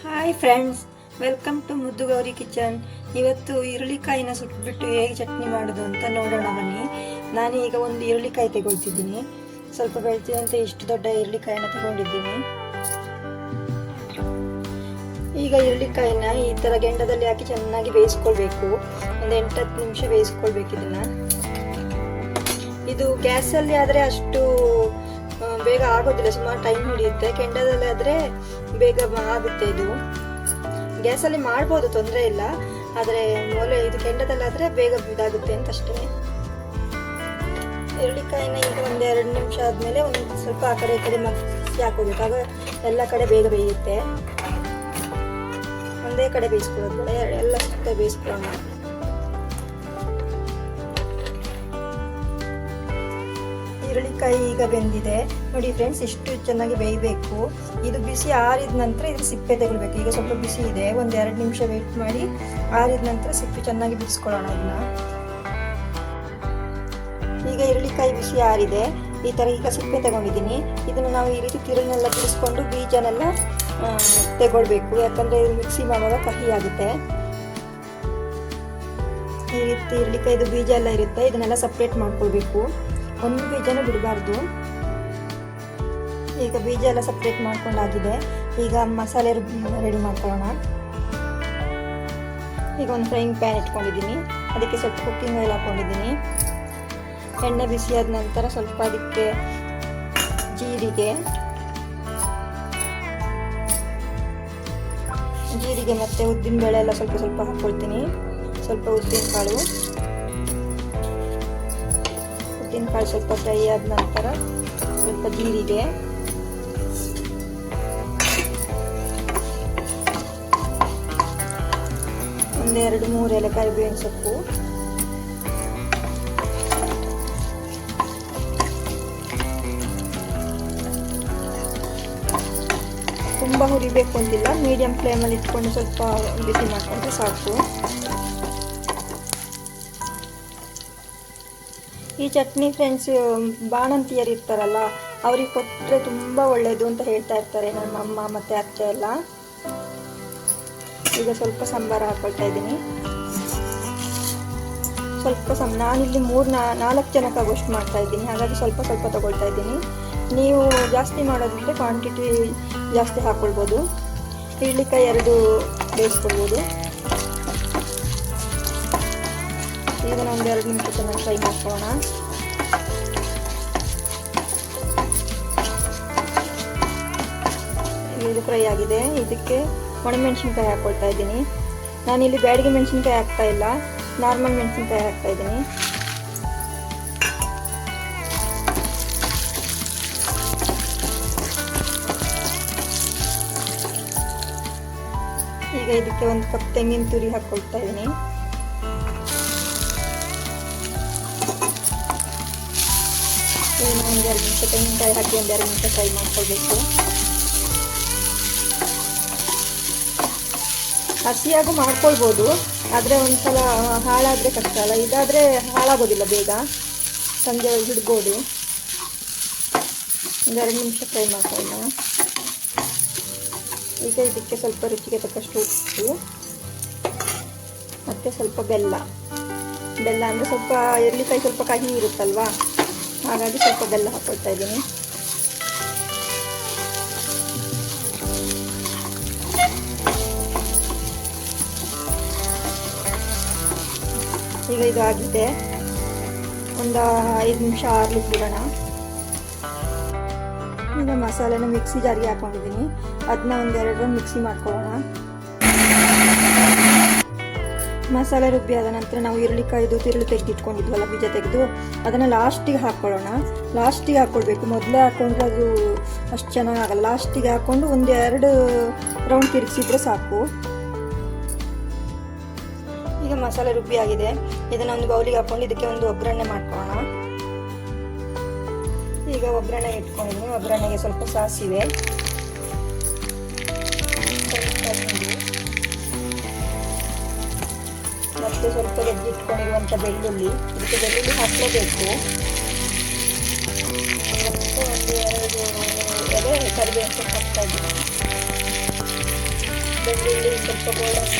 Hi friends, welcome to ಮುದ್ದು Gauri kitchen. ಇವತ್ತು ಈರುಳ್ಳಿಕಾಯಿನ ಸುಟ್ಬಿಟ್ಟು ಹೇಗೆ ಚಟ್ನಿ ಮಾಡೋದು ಅಂತ ನೋಡೋಣ ಬನ್ನಿ. ನಾನು ಈಗ ಒಂದು ಈರುಳ್ಳಿಕಾಯಿ ತಗೊಳ್ತಿದ್ದೀನಿ. ಸ್ವಲ್ಪ ಬೆಳ್ತಿದಂತೆ ಇಷ್ಟು ದೊಡ್ಡ ಈರುಳ್ಳಿಕಾಯಿನ ತಗೊಂಡಿದ್ದೀನಿ. ಈಗ ಈರುಳ್ಳಿಕಾಯಿನ ಈ ಥರ ಗೆಂಡದಲ್ಲಿ ಹಾಕಿ ಚೆನ್ನಾಗಿ ಬೇಯಿಸ್ಕೊಳ್ಬೇಕು. ಒಂದು 8-10 ನಿಮಿಷ ಬೇಯಿಸ್ಕೊಳ್ಬೇಕು ಇದನ್ನ. ಇದು ಗ್ಯಾಸಲ್ಲಿ ಆದರೆ ಅಷ್ಟು ಬೇಗ ಆಗೋದಿಲ್ಲ, ಸುಮಾರು ಟೈಮ್ ಹಿಡಿಯುತ್ತೆ. ಕೆಂಡದಲ್ಲಿ ಆದರೆ ಬೇಗ ಆಗುತ್ತೆ. ಇದು ಗ್ಯಾಸಲ್ಲಿ ಮಾಡ್ಬೋದು, ತೊಂದರೆ ಇಲ್ಲ. ಆದರೆ ಇದು ಕೆಂಡದಲ್ಲಾದರೆ ಬೇಗ ಇದಾಗುತ್ತೆ ಅಂತ ಅಷ್ಟೇ. ಈರುಳ್ಳಿಕಾಯಿನ ಈಗ 1-2 ನಿಮಿಷ ಆದಮೇಲೆ ಒಂದು ಸ್ವಲ್ಪ ಆ ಕಡೆ ಈ ಕಡೆ ಮಗ್ಸಿ ಹಾಕೋಬೇಕು. ಆಗ ಎಲ್ಲ ಕಡೆ ಬೇಗ ಬೇಯುತ್ತೆ. ಒಂದೇ ಕಡೆ ಬೇಯಿಸ್ಕೊಳ್ಳೋದು ಬೇಡ, ಎಲ್ಲ ಸುತ್ತ ಬೇಯಿಸ್ಕೊಳ್ಳೋಣ. ಈರುಳ್ಳಿಕಾಯಿ ಈಗ ಬೆಂದಿದೆ ನೋಡಿ ಫ್ರೆಂಡ್ಸ್. ಇಷ್ಟು ಚೆನ್ನಾಗಿ ಬೇಯಬೇಕು. ಇದು ಬಿಸಿ ಆರಿದ ನಂತರ ಇದ್ರ ಸಿಪ್ಪೆ ತಗೊಳ್ಬೇಕು. ಈಗ ಸ್ವಲ್ಪ ಬಿಸಿ ಇದೆ, 1-2 ನಿಮಿಷ ವೇಟ್ ಮಾಡಿ ಆರಿದ ನಂತರ ಸಿಪ್ಪೆ ಚೆನ್ನಾಗಿ ಬಿಡಿಸ್ಕೊಳ್ಳೋಣ ಇದನ್ನ. ಈಗ ಈರುಳ್ಳಿಕಾಯಿ ಬಿಸಿ ಆರಿದೆ. ಈ ಥರ ಈಗ ಸಿಪ್ಪೆ ತಗೊಂಡಿದ್ದೀನಿ. ಇದನ್ನು ನಾವು ಈ ರೀತಿ ತಿರುಳನ್ನೆಲ್ಲ ಬಿಡಿಸ್ಕೊಂಡು ಬೀಜನೆಲ್ಲ ತಗೊಳ್ಬೇಕು. ಯಾಕಂದರೆ ಮಿಕ್ಸಿ ಮಾಡುವಾಗ ಕಹಿ ಆಗುತ್ತೆ. ಈ ರೀತಿ ಈರುಳ್ಳಿಕಾಯಿದು ಬೀಜ ಎಲ್ಲ ಇರುತ್ತೆ, ಇದನ್ನೆಲ್ಲ ಸಪ್ರೇಟ್ ಮಾಡ್ಕೊಳ್ಬೇಕು. ಒಂದು ಬೀಜನೂ ಬಿಡಬಾರ್ದು. ಈಗ ಬೀಜ ಎಲ್ಲ ಸಪ್ರೇಟ್ ಮಾಡ್ಕೊಂಡಾಗಿದೆ. ಈಗ ಮಸಾಲೆ ರೆಡಿ ಮಾಡ್ಕೊಳ್ಳೋಣ. ಈಗ ಒಂದು ಫ್ರೈಯಿಂಗ್ ಪ್ಯಾನ್ ಇಟ್ಕೊಂಡಿದ್ದೀನಿ. ಅದಕ್ಕೆ ಸ್ವಲ್ಪ ಕುಕ್ಕಿಂಗ್ ಆಯಿಲ್ ಹಾಕೊಂಡಿದ್ದೀನಿ. ಎಣ್ಣೆ ಬಿಸಿಯಾದ ನಂತರ ಸ್ವಲ್ಪ ಅದಕ್ಕೆ ಜೀರಿಗೆ ಮತ್ತು ಉದ್ದಿನಬೇಳೆ ಎಲ್ಲ ಸ್ವಲ್ಪ ಸ್ವಲ್ಪ ಹಾಕ್ಕೊಳ್ತೀನಿ. ಸ್ವಲ್ಪ ಉದ್ದಿನಕಾಳು ಸ್ವಲ್ಪ ಫ್ರೈ ಆದ ನಂತರ ಸ್ವಲ್ಪ ಜೀರಿಗೆ, ಒಂದು 2-3 ಎಲೆ ಕರಿಬೇವಿನ ಸೊಪ್ಪು, ತುಂಬ ಹುರಿಬೇಕು ಅಂತಿಲ್ಲ, ಮೀಡಿಯಂ ಫ್ಲೇಮಲ್ಲಿ ಇಟ್ಕೊಂಡು ಸ್ವಲ್ಪ ಬಿಸಿ ಮಾಡ್ಕೊಂಡ್ರೆ ಸಾಕು. ಈ ಚಟ್ನಿ ಫ್ರೆಂಡ್ಸ್ ಬಾಣಂತಿಯರು ಇರ್ತಾರಲ್ಲ, ಅವ್ರಿಗೆ ಕೊಟ್ಟರೆ ತುಂಬ ಒಳ್ಳೆಯದು ಅಂತ ಹೇಳ್ತಾ ಇರ್ತಾರೆ ನಮ್ಮ ಅಮ್ಮ ಮತ್ತು ಅತ್ತೆ ಎಲ್ಲ. ಈಗ ಸ್ವಲ್ಪ ಸಾಂಬಾರು ಹಾಕ್ಕೊಳ್ತಾ ಇದ್ದೀನಿ. ನಾನಿಲ್ಲಿ 3-4 ಜನಕ್ಕಾಗೋಷ್ಟು ಮಾಡ್ತಾ ಇದ್ದೀನಿ, ಹಾಗಾಗಿ ಸ್ವಲ್ಪ ಸ್ವಲ್ಪ ತಗೊಳ್ತಾ ಇದ್ದೀನಿ. ನೀವು ಜಾಸ್ತಿ ಮಾಡೋದಿದ್ರೆ ಕ್ವಾಂಟಿಟಿ ಜಾಸ್ತಿ ಹಾಕ್ಕೊಳ್ಬೋದು. ಈರುಳ್ಳಿಕಾಯಿ 2 ಬೇಯಿಸ್ಕೊಳ್ಬೋದು. ಇದನ್ನು 1-2 ನಿಮಿಷ ಚೆನ್ನಾಗಿ ಫ್ರೈ ಮಾಡ್ಕೊಳ್ಳೋಣ. ಇದು ಫ್ರೈ ಆಗಿದೆ. ಇದಕ್ಕೆ ಒಣಮೆಣಸಿನ್ಕಾಯಿ ಹಾಕ್ಕೊಳ್ತಾ ಇದ್ದೀನಿ. ನಾನಿಲ್ಲಿ ಬ್ಯಾಡಗಿ ಮೆಣಸಿನ್ಕಾಯಿ ಹಾಕ್ತಾ ಇಲ್ಲ, ನಾರ್ಮಲ್ ಮೆಣಸಿನ್ಕಾಯಿ ಹಾಕ್ತಾ ಇದ್ದೀನಿ. ಈಗ ಇದಕ್ಕೆ 1 ಕಪ್ ತೆಂಗಿನ ತುರಿ ಹಾಕ್ಕೊಳ್ತಾ ಇದ್ದೀನಿ. ಒಂದು 2 ನಿಮಿಷ ತೆಂಗಿನಕಾಯಿ ಹಾಕಿ 1-2 ನಿಮಿಷ ಫ್ರೈ ಮಾಡ್ಕೊಳ್ಬೇಕು. ಹಸಿಯಾಗೂ ಮಾಡ್ಕೊಳ್ಬೋದು, ಆದರೆ ಒಂದ್ಸಲ ಹಾಳಾದರೆ ಕಷ್ಟ ಅಲ್ಲ. ಇದಾದರೆ ಹಾಳಾಗೋದಿಲ್ಲ, ಬೇಗ ಸಂಜೆ ಹಿಡ್ಬೋದು. 1-2 ನಿಮಿಷ ಫ್ರೈ ಮಾಡ್ಕೊಳ್ಳೋಣ. ಈಗ ಇದಕ್ಕೆ ಸ್ವಲ್ಪ ರುಚಿಗೆ ತಕ್ಕಷ್ಟು ಉಪ್ಪು ಮತ್ತು ಸ್ವಲ್ಪ ಬೆಲ್ಲ ಅಂದರೆ ಸ್ವಲ್ಪ ಈರುಳ್ಳಿಕಾಯಿ ಸ್ವಲ್ಪ ಕಹಿ ಇರುತ್ತಲ್ವಾ, ಹಾಗಾಗಿ ಸ್ವಲ್ಪ ಬೆಲ್ಲ ಹಾಕ್ಕೊಳ್ತಾ ಇದ್ದೀನಿ. ಈಗ ಇದು ಆಗಿದೆ. ಒಂದು 5 ನಿಮಿಷ ಆರ್ಲಿಕ್ಕೆ ಬಿಡೋಣ. ಈಗ ಮಸಾಲೆನ ಮಿಕ್ಸಿ ಜಾರಿಗೆ ಹಾಕೊಂಡಿದ್ದೀನಿ. ಅದನ್ನ 1-2 ರೌಂಡ್ ಮಿಕ್ಸಿ ಮಾಡ್ಕೊಳ್ಳೋಣ. ಮಸಾಲೆ ರುಬ್ಬಿ ಆದ ನಂತರ ನಾವು ಈರುಳ್ಳಿಕಾಯ್ದು ತಿರುಳು ತೆಗೆದಿಟ್ಕೊಂಡಿದ್ವಲ್ಲ, ಬೀಜ ತೆಗೆದು, ಅದನ್ನು ಲಾಸ್ಟಿಗೆ ಹಾಕ್ಕೊಳ್ಳೋಣ. ಲಾಸ್ಟಿಗೆ ಹಾಕ್ಕೊಳ್ಬೇಕು. ಮೊದಲೇ ಹಾಕ್ಕೊಂಡ್ರೆ ಅದು ಅಷ್ಟು ಚೆನ್ನಾಗಲ್ಲ. ಲಾಸ್ಟಿಗೆ ಹಾಕ್ಕೊಂಡು 1-2 ರೌಂಡ್ ತಿರುಗಿಸಿದ್ರೆ ಸಾಕು. ಈಗ ಮಸಾಲೆ ರುಬ್ಬಿ ಆಗಿದೆ. ಇದನ್ನು ಒಂದು ಬೌಲಿಗೆ ಹಾಕ್ಕೊಂಡು ಇದಕ್ಕೆ ಒಂದು ಒಗ್ಗರಣೆ ಮಾಡ್ಕೊಳ್ಳೋಣ. ಈಗ ಒಗ್ಗರಣೆ ಇಟ್ಕೊಂಡಿದ್ದೀನಿ. ಒಗ್ಗರಣೆಗೆ ಸ್ವಲ್ಪ ಸಾಸಿವೆ, ಮತ್ತು ಸ್ವಲ್ಪ ಗೆದ್ದಿಟ್ಕೊಂಡಿರುವಂಥ ಬೆಳ್ಳುಳ್ಳಿ. ಇದಕ್ಕೆ ಬೆಳ್ಳುಳ್ಳಿ ಹಾಕಲೇಬೇಕು. ಮತ್ತು 1-2 ಎಲೆ ಕರಿಬೇವು ಸೊಪ್ಪು ಹಾಕ್ತಾ ಇದ್ದೀನಿ. ಬೆಳ್ಳುಳ್ಳಿ ಸ್ವಲ್ಪ ಗೋಲ್ಡನ್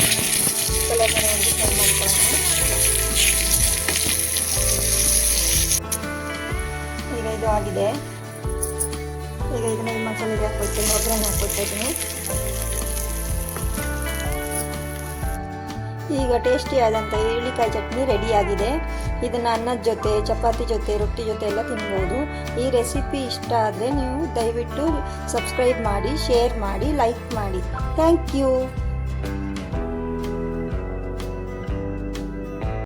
ಕಲರ್ ಮಾಡಿ ಫ್ರೈ ಮಾಡ್ಕೊಳ್ಳೋಣ. ಈಗ ಇದು ಆಗಿದೆ. ಈಗ ಇದನ್ನ ಈ ಮಸಾಲೆಗೆ ಹಾಕ್ಕೊಳ್ತೀನಿ, ಒಗ್ಗರಣೆ ಹಾಕ್ಕೊಳ್ತಾ ಇದ್ದೀನಿ. ಈಗ ಟೇಸ್ಟಿ ಆದಂಥ ಈರುಳ್ಳಿಕಾಯಿ ಚಟ್ನಿ ರೆಡಿಯಾಗಿದೆ. ಇದನ್ನು ಅನ್ನದ ಜೊತೆ, ಚಪಾತಿ ಜೊತೆ, ರೊಟ್ಟಿ ಜೊತೆ ಎಲ್ಲ ತಿನ್ಬೋದು. ಈ ರೆಸಿಪಿ ಇಷ್ಟ ಆದರೆ ನೀವು ದಯವಿಟ್ಟು ಸಬ್ಸ್ಕ್ರೈಬ್ ಮಾಡಿ, ಶೇರ್ ಮಾಡಿ, ಲೈಕ್ ಮಾಡಿ. Thank you.